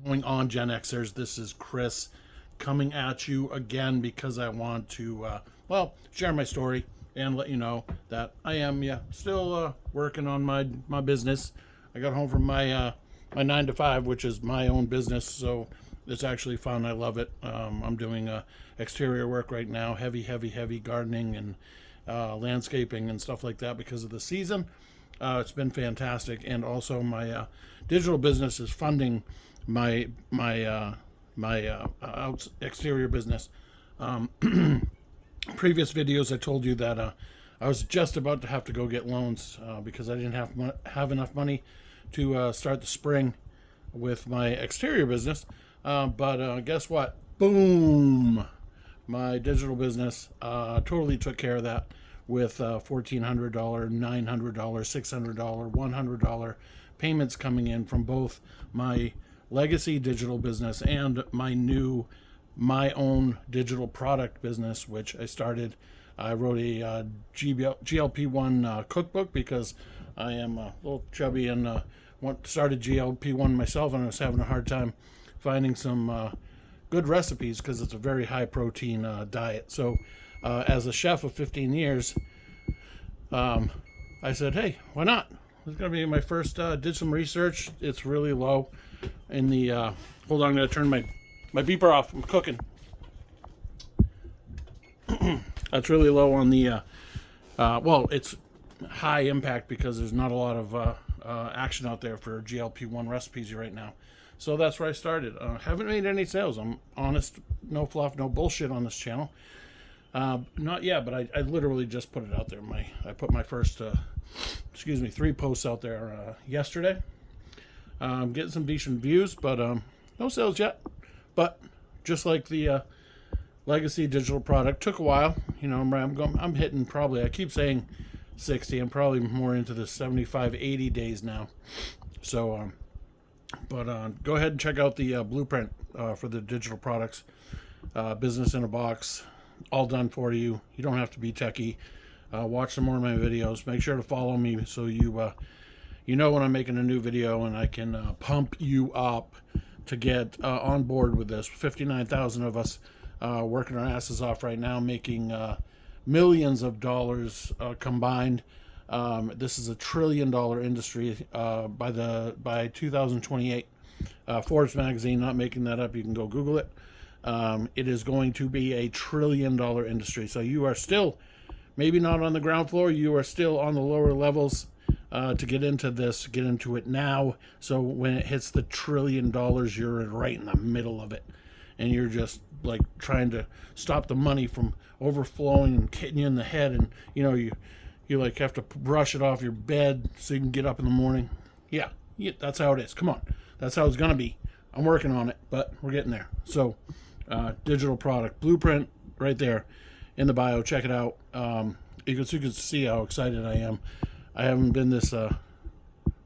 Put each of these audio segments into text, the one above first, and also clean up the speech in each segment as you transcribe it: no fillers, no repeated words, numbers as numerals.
Going on, Gen Xers, this is Chris coming at you again because I want to, share my story and let you know that I am, still working on my business. I got home from my 9 to 5, which is my own business, so it's actually fun. I love it. I'm doing exterior work right now, heavy gardening and landscaping and stuff like that because of the season. It's been fantastic, and also my digital business is funding my exterior business. Previous videos, I told you that I was just about to have to go get loans because I didn't have enough money to start the spring with my exterior business. But guess what? Boom! My digital business totally took care of that with $1,400, $900, $600, $100 payments coming in from both my legacy digital business and my own digital product business, which I started. I wrote a GLP-1 cookbook because I am a little chubby and started GLP-1 myself, and I was having a hard time finding some good recipes because it's a very high protein diet. So as a chef of 15 years, I said, hey, why not? It's going to be my first, did some research. It's really low in the, hold on, I'm going to turn my beeper off. I'm cooking. That's really low on the, it's high impact because there's not a lot of action out there for GLP-1 recipes right now. So that's where I started. Haven't made any sales. I'm honest, no fluff, no bullshit on this channel. Not yet, but I literally just put it out there. I put my first, 3 posts out there yesterday. I'm getting some decent views, but no sales yet. But just like the legacy digital product, took a while. You know, I'm hitting probably, I keep saying 60. I'm probably more into the 75, 80 days now. So, go ahead and check out the blueprint for the digital products. Business in a box, all done for you. You don't have to be techie. Watch some more of my videos. Make sure to follow me so you know when I'm making a new video, and I can pump you up to get on board with this. 59,000 of us working our asses off right now, making millions of dollars combined. This is a $1 trillion industry by 2028. Forbes magazine, not making that up. You can go Google it. It is going to be a $1 trillion industry. So you are still maybe not on the ground floor. You are still on the lower levels to get into this. Get into it now. So when it hits the $1 trillion, you're right in the middle of it. And you're just like trying to stop the money from overflowing and hitting you in the head. And you like have to brush it off your bed so you can get up in the morning. Yeah, that's how it is. Come on. That's how it's going to be. I'm working on it, but we're getting there. So, digital product blueprint right there in the bio. Check it out. You can see how excited I am. I haven't been this,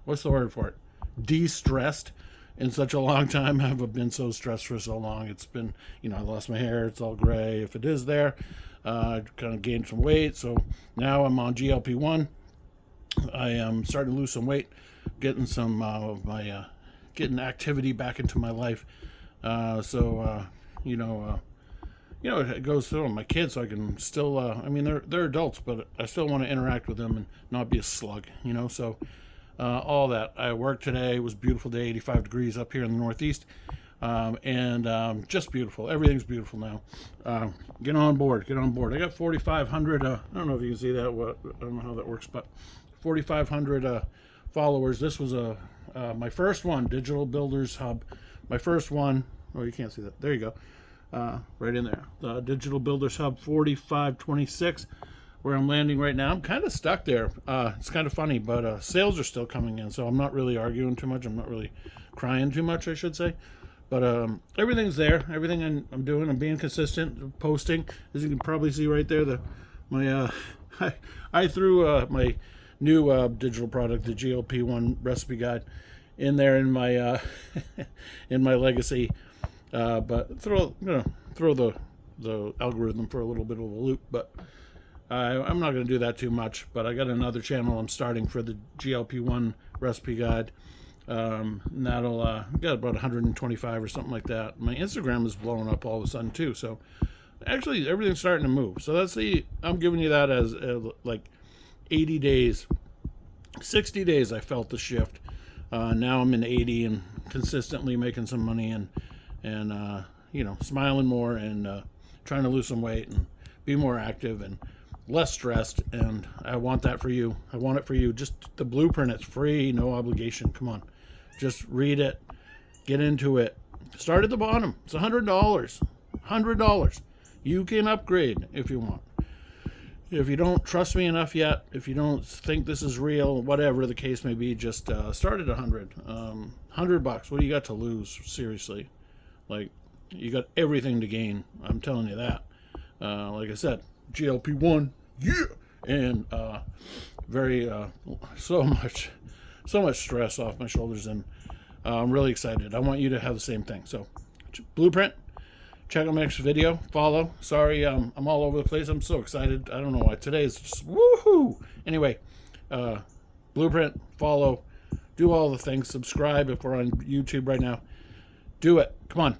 what's the word for it? De-stressed in such a long time. I haven't been so stressed for so long. It's been, I lost my hair. It's all gray. If it is there, I kind of gained some weight. So now I'm on GLP-1. I am starting to lose some weight, getting some of my, getting activity back into my life. It goes through my kids, so I can still, they're adults, but I still want to interact with them and not be a slug, so all that. I worked today. It was a beautiful day, 85 degrees up here in the Northeast, and just beautiful. Everything's beautiful now. Get on board. I got 4,500, I don't know if you can see that, I don't know how that works, but 4,500 followers. This was my first one, Digital Builders Hub. My first one. Oh, you can't see that. There you go. Right in there. The Digital Builders Hub 4526, where I'm landing right now. I'm kind of stuck there. It's kind of funny, but sales are still coming in, so I'm not really arguing too much. I'm not really crying too much, I should say. But everything's there. Everything I'm doing, I'm being consistent, posting. As you can probably see right there, I threw my new digital product, the GLP-1 recipe guide, in there in my in my legacy, but throw the algorithm for a little bit of a loop. But I'm not going to do that too much. But I got another channel I'm starting for the GLP-1 recipe guide. And that'll got about 125 or something like that. My Instagram is blowing up all of a sudden too. So actually, everything's starting to move. So I'm giving you that as like 80 days, 60 days. I felt the shift. Now I'm in 80 and consistently making some money and smiling more and trying to lose some weight and be more active and less stressed. And I want that for you. I want it for you. Just the blueprint. It's free, no obligation. Come on, just read it, get into it. Start at the bottom. It's $100. $100. You can upgrade if you want. If you don't trust me enough yet, if you don't think this is real, whatever the case may be, just start at 100. $100. What do you got to lose? Seriously, like you got everything to gain. I'm telling you that. Like I said, GLP-1, yeah, and very so much stress off my shoulders, and I'm really excited. I want you to have the same thing. So, blueprint. Check out my next video. Follow. Sorry, I'm all over the place. I'm so excited. I don't know why. Today is just woohoo. Anyway, blueprint. Follow. Do all the things. Subscribe if we're on YouTube right now. Do it. Come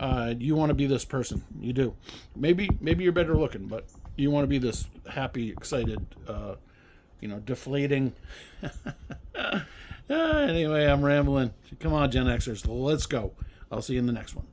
on. You want to be this person. You do. Maybe you're better looking, but you want to be this happy, excited, deflating. Anyway, I'm rambling. Come on, Gen Xers. Let's go. I'll see you in the next one.